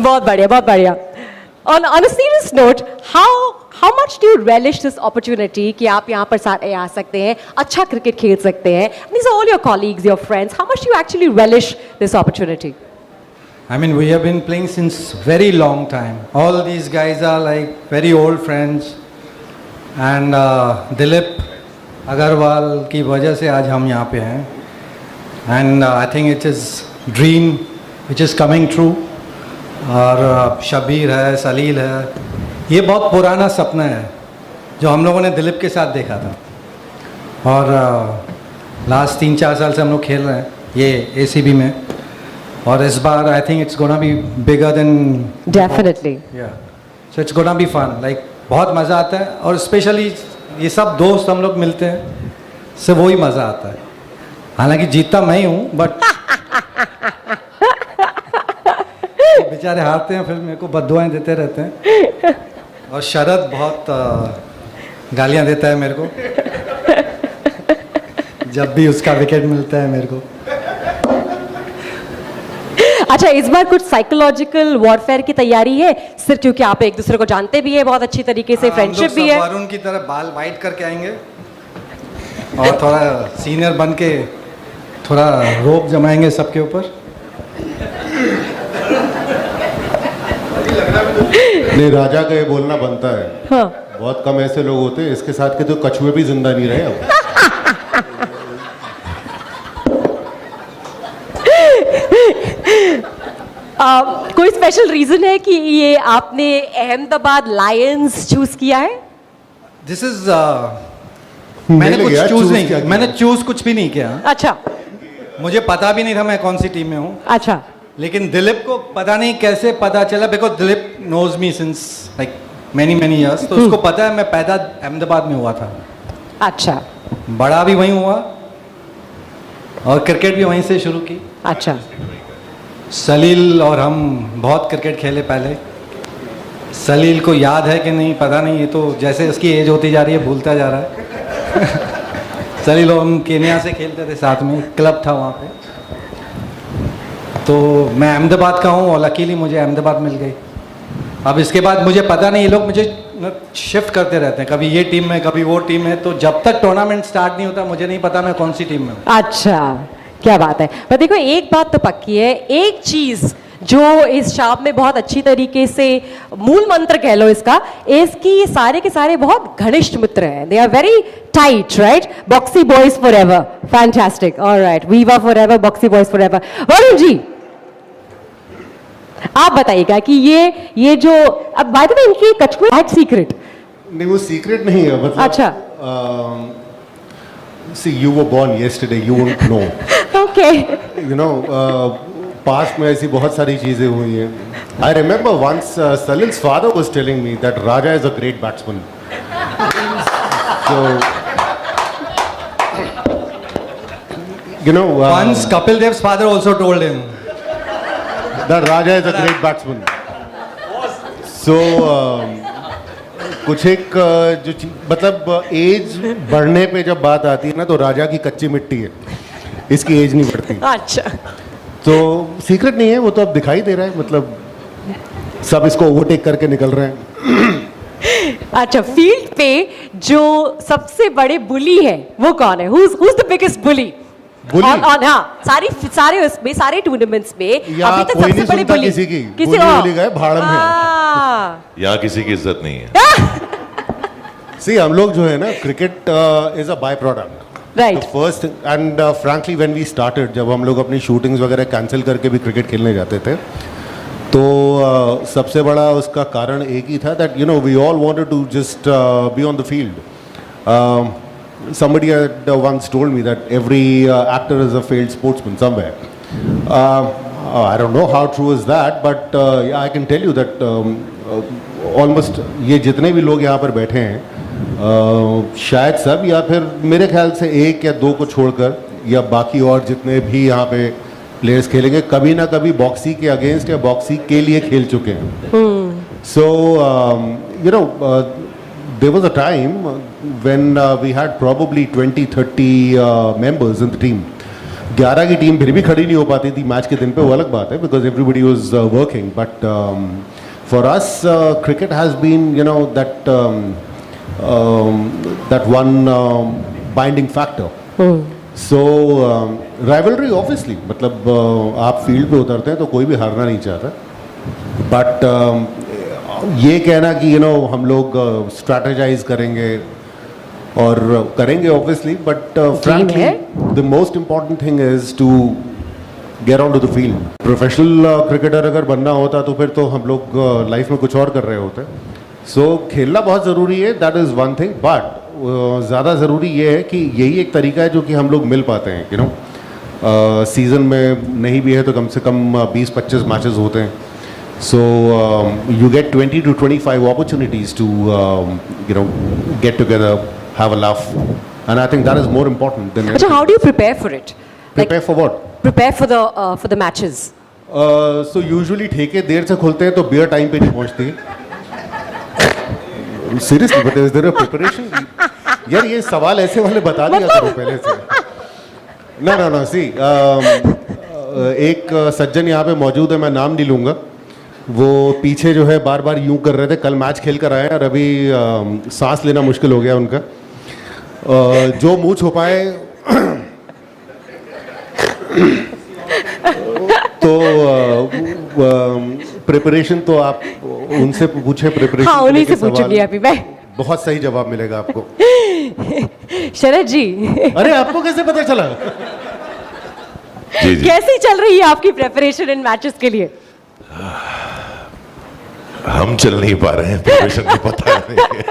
बहुत बढ़िया, बहुत बढ़िया. On a serious note, how much do you relish this opportunity कि आप यहाँ पर सारे आ सकते हैं, अच्छा क्रिकेट खेल सकते हैं? These are all your colleagues, your friends. How much do you actually relish this opportunity? I mean, we have been playing since very long time. All these guys are like very old friends, and Dilip Agarwal की वजह से आज हम यहाँ पे हैं. And I think it is dream which is coming true. और शबीर है, सलील है, ये बहुत पुराना सपना है जो हम लोगों ने दिलीप के साथ देखा था. और लास्ट 3-4 साल से हम लोग खेल रहे हैं ये ACB में. और इस बार I think it's gonna be bigger than definitely. Yeah so it's gonna be fun. Like बहुत मज़ा आता है. और स्पेशली ये सब दोस्त हम लोग मिलते हैं, से वही मज़ा आता है. हालांकि जीतता मैं ही हूँ, बट बेचारे हारते हैं, फिर मेरे को बद्दुआएं देते रहते हैं. और शरद बहुत गालियां देता है मेरे को जब भी उसका विकेट मिलता है मेरे को. अच्छा, इस बार कुछ साइकोलॉजिकल वॉरफेयर की तैयारी है सिर्फ क्योंकि आप एक दूसरे को जानते भी है बहुत अच्छी तरीके से, फ्रेंडशिप भी है. वरुण की तरह बाल वाइट करके आएंगे और थोड़ा सीनियर बन के थोड़ा रोप जमाएंगे सबके ऊपर. नहीं, राजा का ये बोलना बनता है. हाँ. बहुत कम ऐसे लोग होते हैं. इसके साथ के तो कछुए भी जिंदा नहीं रहे अब. कोई स्पेशल रीजन है कि ये आपने अहमदाबाद लायंस चूज किया है? दिस इज मैंने मिल कुछ गया, चूज choose नहीं क्या किया, किया? मैंने चूज कुछ भी नहीं किया। अच्छा मुझे पता भी नहीं था मैं कौन सी टीम में हूँ, अच्छा लेकिन दिलीप को पता नहीं कैसे पता चला, because Dilip knows me since like many years, तो उसको पता है मैं पैदा अहमदाबाद में हुआ था, अच्छा बड़ा भी वहीं हुआ और क्रिकेट भी वहीं से शुरू की। अच्छा सलील और हम बहुत क्रिकेट खेले पहले। सलील को याद है कि नहीं पता नहीं, ये तो जैसे उसकी एज होती जा रही है भूलता जा रहा है। सलील और हम केन्या से खेलते थे साथ में, क्लब था वहाँ पे। तो मैं अहमदाबाद का हूँ और लकीली मुझे अहमदाबाद मिल गई। अब इसके बाद मुझे पता नहीं, ये लोग मुझे शिफ्ट करते रहते हैं, कभी ये टीम में कभी वो टीम में, तो जब तक टूर्नामेंट स्टार्ट नहीं होता मुझे नहीं पता मैं कौन सी टीम में हूँ। अच्छा क्या बात है। पर देखो एक बात तो पक्की है, एक चीज जो इस शाप में बहुत अच्छी तरीके से मूल मंत्र कह लो इसका, इसकी सारे के सारे बहुत घनिष्ठ मित्र हैं। They are very tight, right? Boxy boys forever, fantastic, alright, viva forever, boxy boys forever. Varun ji आप बताइएगा कि ये जो अब बाय द वे इनकी कछुए हैड सीक्रेट। नहीं वो सीक्रेट नहीं है, मतलब अच्छा see you were born yesterday, you won't know, okay you know past में ऐसी बहुत सारी चीजें हुई हैं। I remember once Salil's father was telling me that Raja is a great batsman, so you know Once Kapil Dev's father also told him. that Raja is a great batsman. So कुछ एक जो मतलब एज बढ़ने पे जब बात आती है ना, तो राजा की कच्ची मिट्टी है, इसकी एज नहीं बढ़ती। अच्छा तो सीक्रेट नहीं है, वो तो अब दिखाई दे रहा है, मतलब सब इसको ओवरटेक करके निकल रहे हैं। अच्छा फील्ड पे जो सबसे बड़े बुली है वो कौन है? Who's the biggest bully? बुली? और हाँ सारे उसमें सारे टूर्नामेंट्स में या अभी तक कोई सबसे नहीं बड़े सुनता बुली किसी की, किसी बुली और? बुली गए भाड़ में। यहाँ किसी की इज्जत नहीं है। सी हम लोग जो है ना, cricket is a by product, right first and frankly when we started, जब हम लोग अपनी शूटिंग्स वगैरह कैंसिल करके भी क्रिकेट खेलने जाते थे, तो सबसे बड़ा उसका कारण एक ही था, that you know we all wanted to just be on the field. Somebody had once told me that every actor is a failed sportsman somewhere. I don't know how true is that, but yeah, I can tell you that almost ये जितने भी लोग यहाँ पर बैठे हैं, शायद सब या फिर मेरे ख्याल से एक या दो को छोड़कर, या बाकी और जितने भी यहाँ पे प्लेयर्स खेलेंगे, कभी ना कभी बॉक्सी के अगेंस्ट या बॉक्सी के लिए खेल चुके हैं। So you know there was a time when we had probably 20-30 members in the team. 11 की टीम फिर भी खड़ी नहीं हो पाती थी मैच के दिन पे, वो अलग बात है, because everybody was working. But for us, cricket has been, you know, that one binding factor. So rivalry obviously, मतलब आप फील्ड पे उतरते हैं तो कोई भी हारना नहीं चाहता, but ये कहना कि यू नो हम लोग स्ट्रैटेजाइज करेंगे और करेंगे obviously, but frankly the most important thing is to get on to the field. Professional cricketer अगर बनना होता तो फिर तो हम लोग लाइफ में कुछ और कर रहे होते। सो खेलना बहुत ज़रूरी है, that is one thing, but ज़्यादा ज़रूरी ये है कि यही एक तरीका है जो कि हम लोग मिल पाते हैं, यू नो सीज़न में नहीं भी है तो कम से कम 20-25 मैचेस होते हैं। So you get 20 to 25 opportunities to you know get together, have a laugh, and I think that is more important than अच्छा how do you prepare for it? prepare for what? Prepare for the matches. So usually ठेके देर से खुलते हैं तो beer time पे नहीं पहुंचती। Seriously, but is there a preparation? यार ये सवाल ऐसे वाले बता दिया करो पहले से। No, see, एक सज्जन यहाँ पे मौजूद है, मैं नाम नहीं लूँगा, वो पीछे जो है बार बार यूं कर रहे थे, कल मैच खेल कर आए और अभी सांस लेना मुश्किल हो गया उनका। जो मुंह छुपाए तो प्रिपरेशन तो आप उनसे पूछे, प्रिपरेशन हाँ उन्हीं से पूछूंगी अभी मैं। बहुत सही जवाब मिलेगा आपको। शरद जी अरे आपको कैसे पता चला? जी जी कैसी चल रही है आपकी प्रेपरेशन इन मैचेस के लिए? हम चल नहीं पा रहे हैं, प्रिपरेशन की पता नहीं है।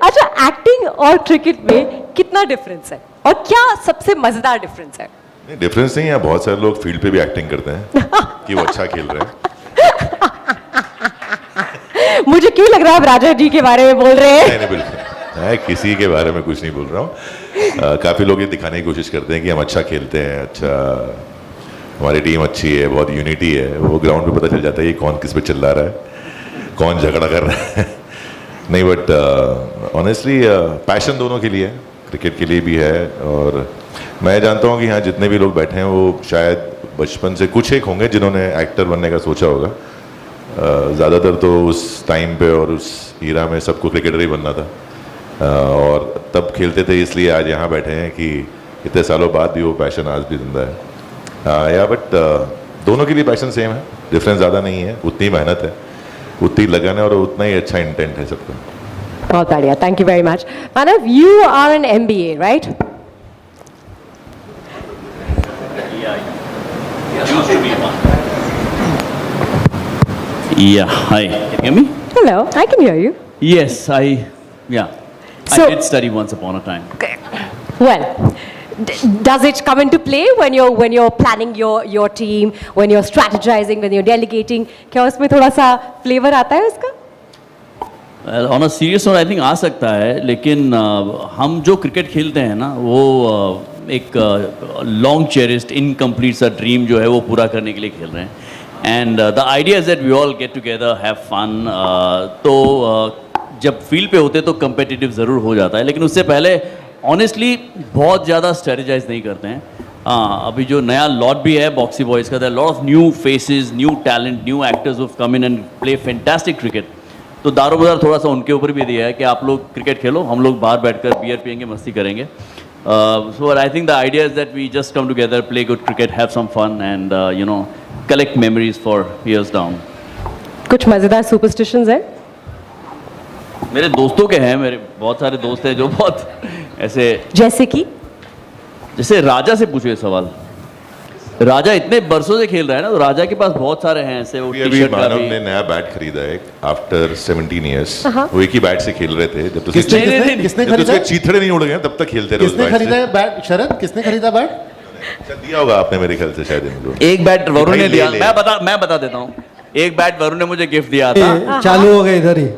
अच्छा, एक्टिंग और क्रिकेट में कितना डिफरेंस है और क्या सबसे मजेदार डिफरेंस है? नहीं, डिफरेंस नहीं है, बहुत सारे लोग फील्ड पे भी एक्टिंग करते हैं कि वो अच्छा खेल रहे हैं। मुझे क्यों लग रहा है आप राजा जी के बारे में बोल रहे हैं? नहीं नहीं, बिल्कुल मैं किसी के बारे में कुछ नहीं बोल रहा हूँ। काफ़ी लोग ये दिखाने की कोशिश करते हैं कि हम अच्छा खेलते हैं, अच्छा हमारी टीम अच्छी है, बहुत यूनिटी है। वो ग्राउंड पे पता चल जाता है कि कौन किस पे चिल्ला रहा है, कौन झगड़ा कर रहा है। नहीं, बट ऑनेस्टली पैशन दोनों के लिए है, क्रिकेट के लिए भी है। और मैं जानता हूँ कि यहाँ जितने भी लोग बैठे हैं वो शायद बचपन से कुछ एक होंगे जिन्होंने एक्टर बनने का सोचा होगा। ज़्यादातर तो उस टाइम पे और उस हीरा में सबको क्रिकेटर ही बनना था, और तब खेलते थे, इसलिए आज यहाँ बैठे हैं कि इतने सालों बाद भी वो पैशन आज भी जिंदा है। या बट दोनों के लिए पैशन सेम है, डिफरेंस ज़्यादा नहीं है। उतनी मेहनत है, उतनी लगन है और उतना ही अच्छा इंटेंट है सबका। बहुत बढ़िया, thank you very much. Manav, you are an MBA, right? Yeah, hi. Can you hear me? Hello, I can hear you. Yes, yeah. So- I did study once upon a time. Well, does it come into play when you're planning your team, when you're strategizing, when you're delegating? क्या उसमें थोड़ा सा flavour आता है उसका? Well, on a serious note, I think आ सकता है, लेकिन हम जो क्रिकेट खेलते हैं ना, वो एक लॉन्ग चेरिस्ड इनकम्प्लीट सा ड्रीम जो है वो पूरा करने के लिए खेल रहे हैं। And the idea is that we all get together, have fun. तो जब फील्ड पे होते तो कम्पिटिटिव ज़रूर हो जाता है, लेकिन उससे पहले ऑनेस्टली बहुत ज़्यादा स्ट्रेटेजाइज नहीं करते हैं। अभी जो नया लॉट भी है बॉक्सी बॉयज़ का, lot of new faces, new talent, new actors who come in and play fantastic cricket. तो दारोमदार थोड़ा सा उनके ऊपर भी दिया है कि आप लोग क्रिकेट खेलो, हम लोग बाहर बैठकर बियर पियेंगे, मस्ती करेंगे। So I think the idea is that we just come together, play good cricket, have some fun, and collect memories for years down. कुछ मजेदार सुपरस्टिशंस है? मेरे दोस्तों के हैं, मेरे बहुत सारे दोस्त हैं जो बहुत ऐसे, जैसे कि? जैसे राजा से पूछो ये सवाल। राजा इतने बरसों से खेल रहा है ना, तो राजा के पास बहुत सारे हैं ऐसे। वो अभी टी-शर्ट का मानव भी। ने नया बैट खरीदा है आफ्टर 17 ईयर्स। हाँ। वो एक ही बैट से खेल रहे थे जब तक किसने नहीं, नहीं, किसने जब तक खरीदा उसके चीथड़े नहीं उड़ गए तब तक खेलते रहे उस किसने बैट खरीदा से। है बैट? शरद, किसने खरीदा बैट? अच्छा, दिया होगा आपने मेरे ख्याल से शायद इनको। एक बैट वरुण भाई ने ले दिया, ले। मैं बता देता हूँ। एक बैट वरुण ने मुझे गिफ्ट दिया था, ये चालू हो गए इधर ही।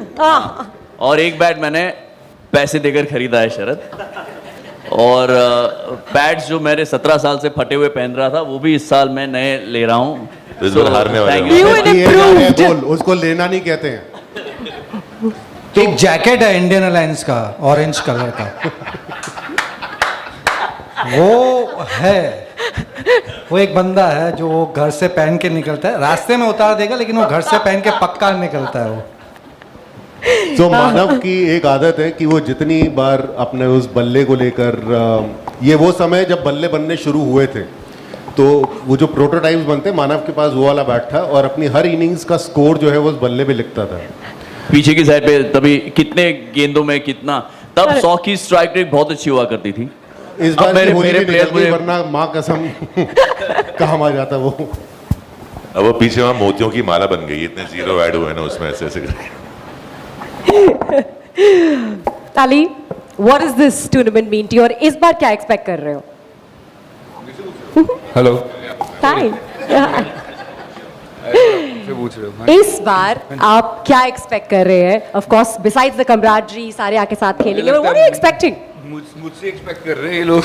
और एक बैट मैंने पैसे देकर खरीदा है शरद। और पैड्स जो मेरे 17 साल से फटे हुए पहन रहा था, वो भी इस साल मैं नए ले रहा हूँ। तो इस बार हारने वाले thank हो। you. You and ये क्या है, improved. बोल, उसको लेना नहीं कहते हैं। एक जैकेट है इंडियन अलायंस का, ऑरेंज कलर का। वो है, वो एक बंदा है जो वो घर से पहन के निकलता है, रास्ते में उतार देगा लेकिन वो घर से पहन के पक्का निकलता है वो। तो मानव की एक आदत है कि वो जितनी बार अपने उस बल्ले को लेकर, ये वो समय जब बल्ले बनने शुरू हुए थे, तो वो जो प्रोटोटाइप्स बनते, मानव के पास वो वाला बैट था और अपनी हर इनिंग्स का स्कोर जो है वो उस बल्ले पे लिखता था। पीछे की साइड पे तभी कितने गेंदों में कितना, तब 100 की स्ट्राइक रेट बहुत अच्छी हुआ करती थी। इस अब बार मेरे- की होली मेरे भी प्लेयर निकल गई, मुझे- वरना माँ कसम काम आ जाता वो। अब वो पीछे वहाँ मोतियों की माला बन गई, इतने जीरो ऐड हुए ना उसमें, ऐसे ऐसे करके। Ali, what does this tournament mean to you? और इस बार क्या एक्सपेक्ट कर रहे हो? Hello, Fine. से पूछ रहे हो? इस बार आप क्या एक्सपेक्ट कर रहे हैं? Of course, besides the camaraderie, सारे आके साथ खेलेंगे। What are you expecting? मुझसे एक्सपेक्ट कर रहे हैं ये लोग।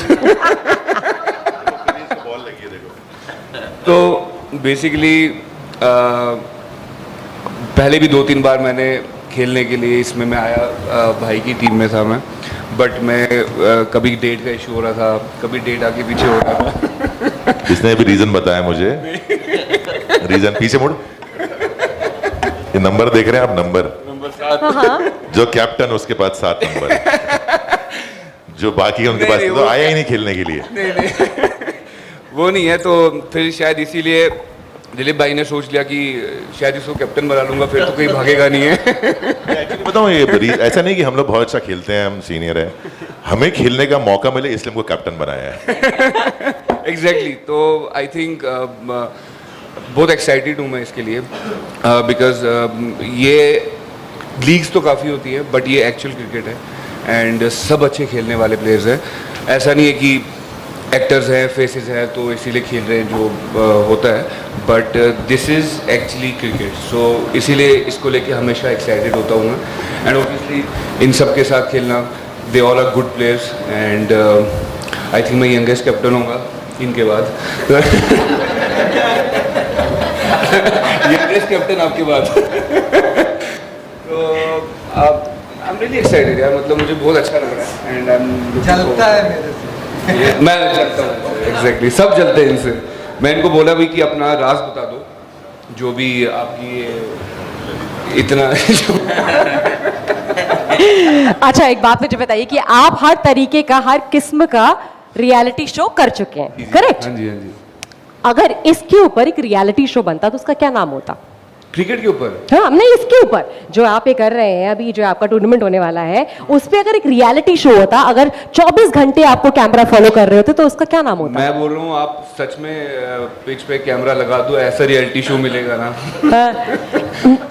तो बेसिकली पहले भी 2-3 बार मैंने खेलने के लिए इसमें मैं आया, भाई की टीम में था मैं, बट मैं कभी डेट का इशू हो रहा था, कभी डेट आगे पीछे हो रहा था। इसने भी रीजन बताया मुझे, रीजन पीछे मुड़, ये नंबर देख रहे हैं आप, नंबर 7 जो कैप्टन उसके पास 7 नंबर, जो बाकी उनके पास नहीं, तो वो- आया ही नहीं खेलने के लिए। नहीं वो नहीं है, तो फिर शायद इसीलिए दिलीप भाई ने सोच लिया कि शायद इसको कैप्टन बना लूंगा, फिर तो कहीं भागेगा नहीं है। Actually बताऊं, ये ऐसा नहीं कि हम लोग बहुत अच्छा खेलते हैं, हम सीनियर हैं, हमें खेलने का मौका मिले इसलिए हमको कैप्टन बनाया है। एग्जैक्टली तो आई थिंक बहुत एक्साइटेड हूँ मैं इसके लिए, बिकॉज ये लीग्स तो काफ़ी होती है बट ये एक्चुअल क्रिकेट है एंड सब अच्छे खेलने वाले प्लेयर्स हैं. ऐसा नहीं है कि एक्टर्स हैं, फेसेस हैं तो इसीलिए खेल रहे हैं जो होता है, but this is actually cricket. So इसीलिए इसको लेके हमेशा एक्साइटेड होता हूँ मैं. एंड ऑब्वियसली इन सब के साथ खेलना, they all are good players and I think मैं यंगेस्ट कैप्टन होऊंगा इनके बाद. यंगेस्ट कैप्टन आपके बाद. तो आप आई एम रियली एक्साइटेड यार, मतलब मुझे बहुत अच्छा लग रहा है एंड आई एम चलता है मेरे से. मैं चलता हूँ एग्जैक्टली, सब चलते हैं इनसे. मैं इनको बोला भी कि अपना राज बता दो जो भी आपकी इतना. अच्छा एक बात मुझे बताइए कि आप हर तरीके का, हर किस्म का रियलिटी शो कर चुके हैं, करेक्ट? हाँ जी, हाँ जी. अगर इसके ऊपर एक रियलिटी शो बनता तो उसका क्या नाम होता? क्रिकेट के ऊपर? हाँ, नहीं इसके ऊपर जो आप ये कर रहे हैं अभी, जो आपका टूर्नामेंट होने वाला है, उस पे अगर एक रियलिटी शो होता, अगर 24 घंटे आपको कैमरा फॉलो कर रहे होते तो उसका क्या नाम होता? मैं बोल रहा हूँ आप सच में पिच पे कैमरा लगा दो, ऐसा रियलिटी शो मिलेगा ना.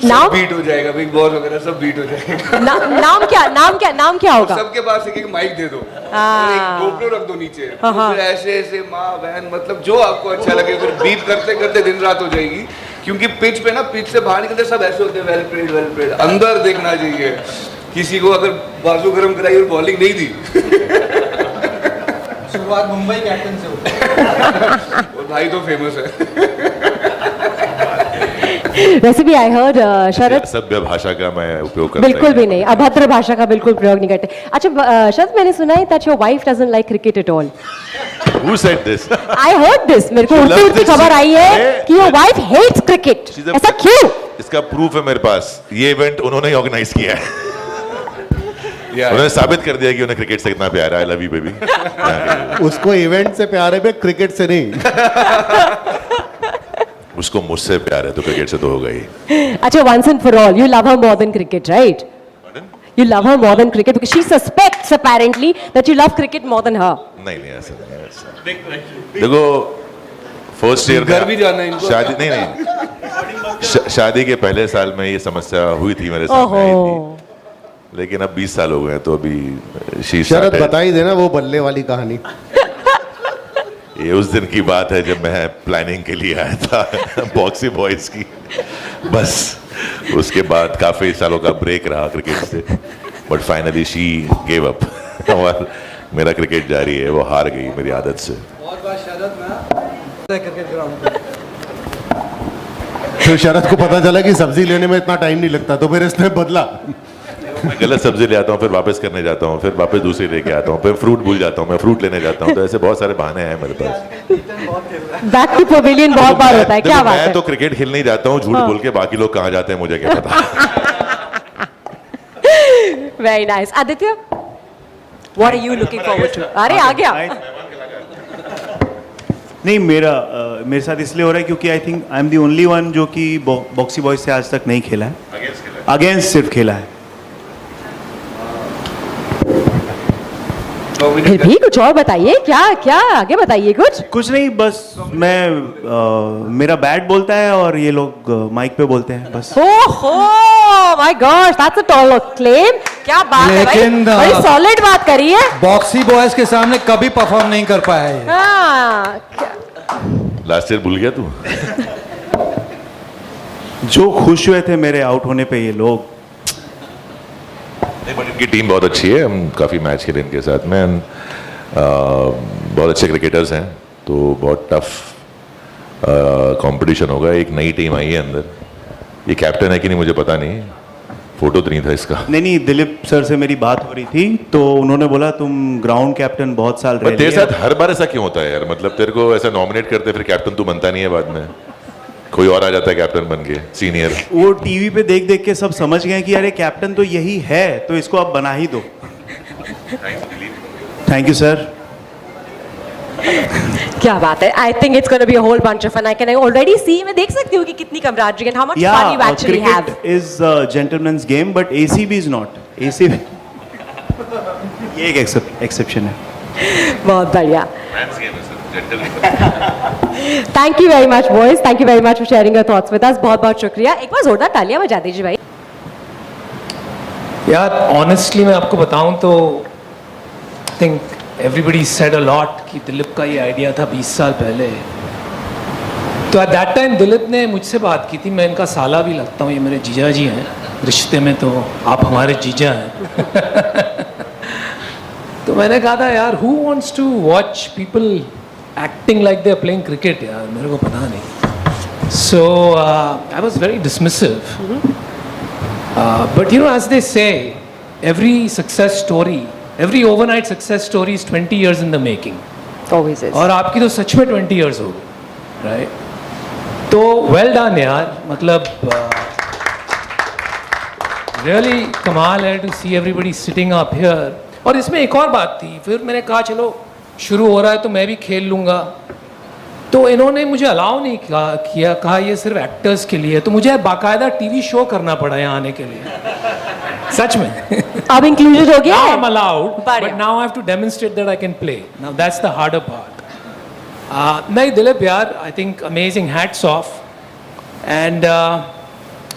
नाम बीट हो जाएगा, बिग बॉस वगैरह सब बीट हो जाएगा. नाम क्या होगा? सबके पास एक एक माइक दे दो, हाँ. एक GoPro रख दो नीचे, हाँ, हाँ. फिर ऐसे ऐसे माँ बहन मतलब जो आपको अच्छा लगे, फिर बीप करते करते दिन रात हो जाएगी. क्योंकि पिच पे ना, पिच से बाहर निकलते सब ऐसे होते हैं, वेल प्लेड. अंदर देखना चाहिए. किसी को अगर बाजू गरम कराई और बॉलिंग नहीं दी. शुरुआत मुंबई कैप्टन से होती है. और भाई तो फेमस है. वैसे भी आई हर्ड शरद, सभ्य भाषा का मैं उपयोग करता बिल्कुल भी नहीं, अभद्र भाषा का बिल्कुल प्रयोग नहीं करते. अच्छा शरद, मैंने सुना है that your wife doesn't like cricket at all. Who said this? I heard this, मेरे को उड़ती उड़ती खबर आई है कि योर वाइफ हेट्स क्रिकेट. ऐसा क्यों? इसका प्रूफ है मेरे पास. ये इवेंट उन्होंने ही ऑर्गेनाइज किया है. उन्होंने साबित कर दिया कि उन्हें क्रिकेट से कितना प्यार है. I love you baby. उसको इवेंट से प्यार है, क्रिकेट से नहीं. उसको मुझसे प्यार है तो क्रिकेट से तो होगा ही. अच्छा, once and for all, you love her more than cricket, right? You love her more than cricket because she suspects apparently that you love cricket more than her. नहीं ऐसा नहीं है, ऐसा. देखो फर्स्ट ईयर घर भी जाना है इनको. शादी नहीं शादी के पहले साल में ये समस्या हुई थी मेरे साथ में आई थी. लेकिन अब 20 साल हो गए तो अभी शरद बता ही देना वो बल्ले वाली कहानी. ये उस दिन की बात है जब मैं प्लानिंग के लिए आया था बॉक्सी बॉयज की. बस उसके बाद काफी सालों का ब्रेक रहा क्रिकेट से, but finally she gave up. और मेरा क्रिकेट जारी है. वो हार गई मेरी आदत से. बहुत बार शरद ना क्रिकेट ग्राउंड पे. तो शरद को पता चला कि सब्जी लेने में इतना टाइम नहीं लगता, तो फिर इसने बदला. मैं गलत सब्जी ले आता हूँ, फिर वापस करने जाता हूँ, फिर वापस दूसरी लेके आता हूँ, फिर फ्रूट भूल जाता हूँ, मैं फ्रूट लेने जाता हूँ. तो ऐसे बहुत सारे बहाने हैं मेरे पास. बैक टू पवेलियन बहुत बार होता है. क्या बात मैं है? तो क्रिकेट खेलने ही जाता हूँ झूठ बोल के. बाकी लोग कहाँ जाते हैं मुझे क्या पता. Very nice. Aditya, what are you looking forward to? अरे आ गया. नहीं, मेरे साथ इसलिए हो रहा है क्योंकि I think I am the only one जो कि बॉक्सी बॉयज से आज तक नहीं खेला है. अगेंस्ट सिर्फ खेला है. फिर भी कुछ और बताइए. क्या आगे बताइए कुछ नहीं, बस मैं मेरा बैट बोलता है और ये लोग माइक पे बोलते हैं बस. ओहो my God, that's a tall claim. क्या बात है भाई, लेकिन, बड़ी सॉलिड बात करी है. बॉक्सी बॉयज के सामने कभी परफॉर्म नहीं कर पाया है. हाँ, लास्ट ईयर भूल गया तू. जो खुश हुए थे मेरे आउट होने पे ये लोग. नहीं, बट इनकी टीम बहुत अच्छी है. हम काफ़ी मैच खेले इनके साथ में. बहुत अच्छे क्रिकेटर्स हैं, तो बहुत टफ कंपटीशन होगा. एक नई टीम आई है अंदर. ये कैप्टन है कि नहीं मुझे पता नहीं, फोटो तो नहीं था इसका. नहीं, दिलीप सर से मेरी बात हो रही थी तो उन्होंने बोला तुम ग्राउंड कैप्टन बहुत साल रहे. तेरे साथ हर बार ऐसा क्यों होता है यार? मतलब तेरे को ऐसा नॉमिनेट करते फिर कैप्टन तू बनता नहीं है, बाद में कोई और आ जाता है कैप्टन बन के, सीनियर. वो टीवी पे देख देख के सब समझ गए कि अरे कैप्टन तो यही है, तो इसको आप बना ही दो. Thank you sir. क्या बात है. I think it's gonna be a whole bunch of fun. I can already see, मैं देख सकती हूँ कि कितनी camaraderie and how much fun you actually have. Cricket is a gentleman's game, but ACB is not. ACB ये एक exception है. बहुत बढ़िया. Thank you very much boys, thank you very much for sharing your thoughts with us. बहुत बहुत शुक्रिया. एक बार जोरदार तालियां बजा दीजिए भाई. यार ऑनेस्टली मैं आपको बताऊं तो I think everybody said a lot कि दिलीप का ये आइडिया था 20 साल पहले। तो एट दैट टाइम दिलीप ने मुझसे बात की थी, मैं इनका साला भी लगता हूँ, ये मेरे जीजा जी हैं रिश्ते में, तो आप हमारे जीजा हैं। तो मैंने कहा था यार who wants to watch people acting like they are playing cricket, यार मेरे को पता नहीं। So I was very dismissive, but you know as they say every success story, every overnight success story is 20 years in the making. Always is. और आपकी तो सच में 20 years हो गए, राइट? तो वेल डन यार, मतलब रियली कमाल है to see everybody sitting up here. और इसमें एक और बात थी, फिर मैंने कहा चलो शुरू हो रहा है तो मैं भी खेल लूँगा, तो इन्होंने मुझे अलाउ नहीं कहा ये सिर्फ एक्टर्स के लिए, तो मुझे बाकायदा टीवी शो करना पड़ा यहाँ आने के लिए, सच में। अब इंक्लूडेड हो गया Now है? I'm allowed, बढ़िया। but now I have to demonstrate that I can play. Now that's the harder part. नहीं दिलीप यार, I think amazing, hats off. And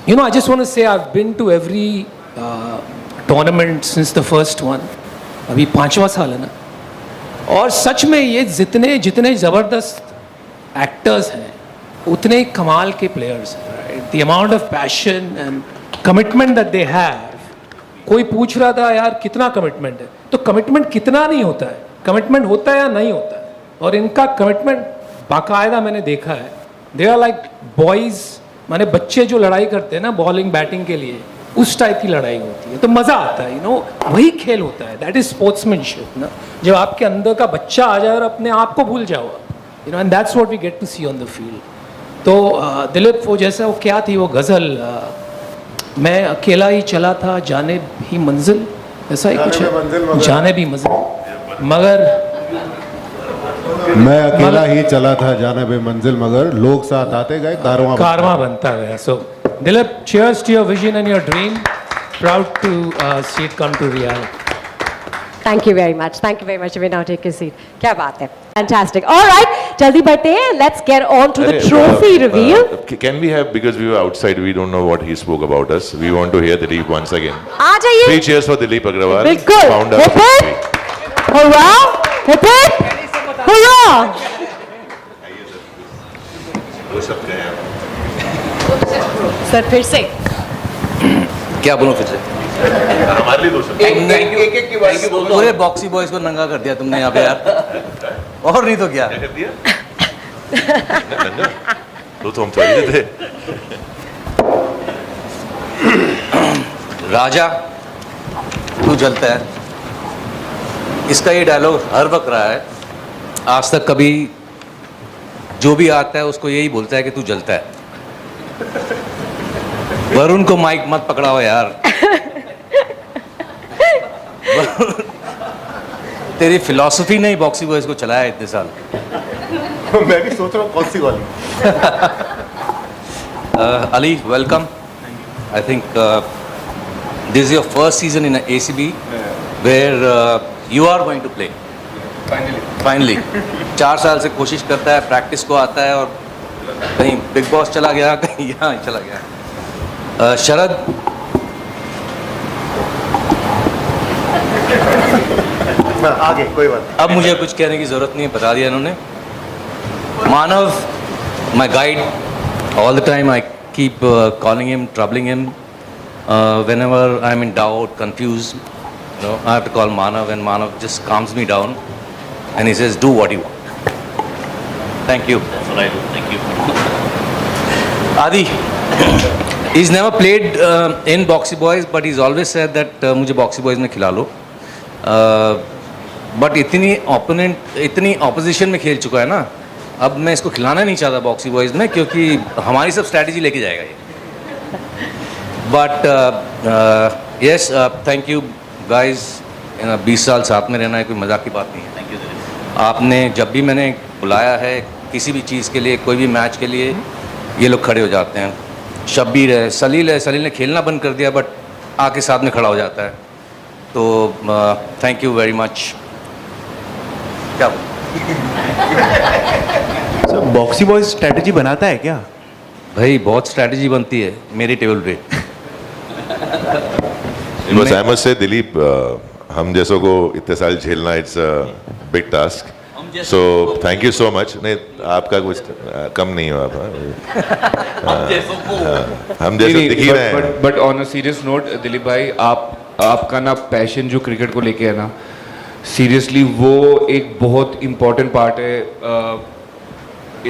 you know, I just want to say I've been to every tournament since the first one. अभी 5वां साल है ना, और सच में ये जितने ज़बरदस्त एक्टर्स हैं उतने ही कमाल के प्लेयर्स हैं, right? The amount of passion and commitment that they have. कोई पूछ रहा था यार कितना कमिटमेंट है, तो कमिटमेंट कितना नहीं होता है, कमिटमेंट होता है या नहीं होता है, और इनका कमिटमेंट बाकायदा मैंने देखा है। दे आर लाइक बॉयज़, माने बच्चे जो लड़ाई करते हैं ना बॉलिंग बैटिंग के लिए, उस टाइप की लड़ाई होती है, तो मज़ा आता है, यू नो, वही खेल होता है, दैट इज स्पोर्ट्समैनशिप ना, जब आपके अंदर का बच्चा आ जाए और अपने आप को भूल जाओ, you know, and that's what we get to see on the field. तो दिलीप वो जैसा, वो क्या थी वो गज़ल, मैं अकेला ही चला था जाने भी मंजिल, ऐसा ही कुछ है, जाने भी मंजिल मगर मैं अकेला ही चला था जाने बे मंजिल, मगर लोग साथ आते गए, कारवां बनता गया। सो Dilip, cheers to your vision and your dream, proud to see it come to reality. Thank you very much. Thank you very much. You may now take your seat. क्या बात है? Fantastic. All right, जल्दी बढ़ते हैं. Let's get on to the trophy reveal. Can we have, because we were outside, we don't know what he spoke about us. We want to hear Dileep once again. आ जाइए. 3 cheers for Dileep Agrawal, बिल्कुल. founder of Hip hip. trophy. Hurrah! Hip hip. Hurrah! Sir फिर से. क्या बोलूं फिर से? हमारे लिए 2 शब्द। पूरे बॉक्सी बॉयज को नंगा कर दिया तुमने यहाँ पे यार, और नहीं तो क्या? क्या कर दिया? नंगा? तो हम थोड़ी थे। राजा तू जलता है, इसका ये डायलॉग हर वक्त रहा है, आज तक कभी जो भी आता है उसको यही बोलता है कि तू जलता है। वरुण को माइक मत पकड़ाओ यार। तेरी फिलॉसफी ने ही बॉक्सी बॉयज को चलाया इतने साल। मैं भी सोच रहा हूँ कौन सी वाली। Ali, welcome. I think this is your first season in ACB where you are going to play. Finally. 4 साल से कोशिश करता है, प्रैक्टिस को आता है, और कहीं बिग बॉस चला गया, कहीं यहाँ चला गया। शरद, आगे कोई बात। अब मुझे कुछ कहने की ज़रूरत नहीं है, बता दिया इन्होंने। मानव, my guide, all the time I keep calling him, troubling him. Whenever I'm in doubt, confused, you know, I have to call Manav, and Manav just calms me down, and he says, "Do what you want." Thank you. That's what I do. Thank you. Adi, he's never played in Boxy Boys, but he's always said that मुझे Boxy Boys में खिला लो. But इतनी opposition में खेल चुका है ना, अब मैं इसको खिलाना नहीं चाहता बॉक्सी बॉयज़ में, क्योंकि हमारी सब स्ट्रैटेजी लेके जाएगा ये। But yes, thank you guys, 20 साल साथ में रहना है कोई मजाक की बात नहीं है। Thank you. आपने जब भी मैंने बुलाया है किसी भी चीज़ के लिए, कोई भी मैच के लिए, ये लोग खड़े हो जाते हैं। शब्बीर है, सलील ने खेलना बंद कर दिया, बट आके साथ में खड़ा हो जाता है। तो थैंक यू वेरी मच। क्या बॉक्सी बॉय स्ट्रेटजी बनाता है क्या? भाई बहुत स्ट्रैटेजी बनती है मेरी टेबल पे। बस आई मस्ट से दिलीप हम जैसों को इतने साल झेलना it's big task so thank you so much नहीं आपका कुछ कम नहीं हो आप हम जैसे दिख ही रहे हैं but on a serious note Dilip भाई आपका ना पैशन जो क्रिकेट को लेके है ना सीरियसली वो एक बहुत इम्पोर्टेंट पार्ट है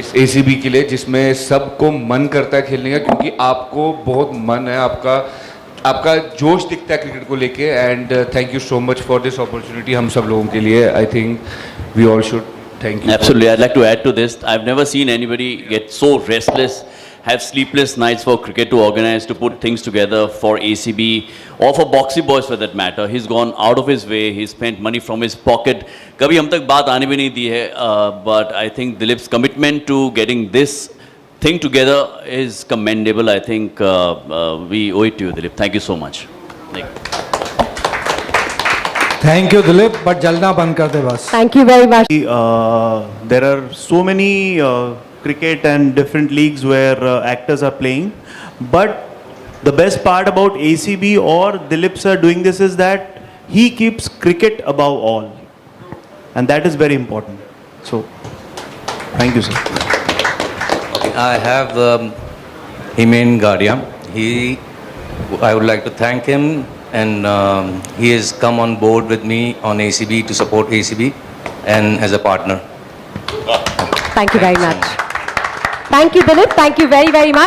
इस एसीबी के लिए जिसमें सबको मन करता है खेलने का क्योंकि आपको बहुत मन है आपका जोश दिखता है क्रिकेट को लेके and thank you so much for this opportunity हम सब लोगों के लिए I think we all should thank you Absolutely. I'd like to add to this. I've never seen anybody get so restless, have sleepless nights for cricket to organize, to put things together for ACB or for Boxy Boys for that matter. He's gone out of his way. He spent money from his pocket. कभी हम तक बात आने भी नहीं दी है. But I think Dilip's commitment to getting this thing together is commendable. I think we owe it to you, Dilip. Thank you so much. Thank you Dilip but जलना बंद कर दे बस Thank you very much. There are so many cricket and different leagues where actors are playing, but the best part about ACB or Dilip sir doing this is that he keeps cricket above all, and that is very important. So, thank you, sir. Okay, I have Himen Gadia. I would like to thank him, and he has come on board with me on ACB to support ACB and as a partner. Thank you very much. Thank you, Dilip. Thank you very, very much.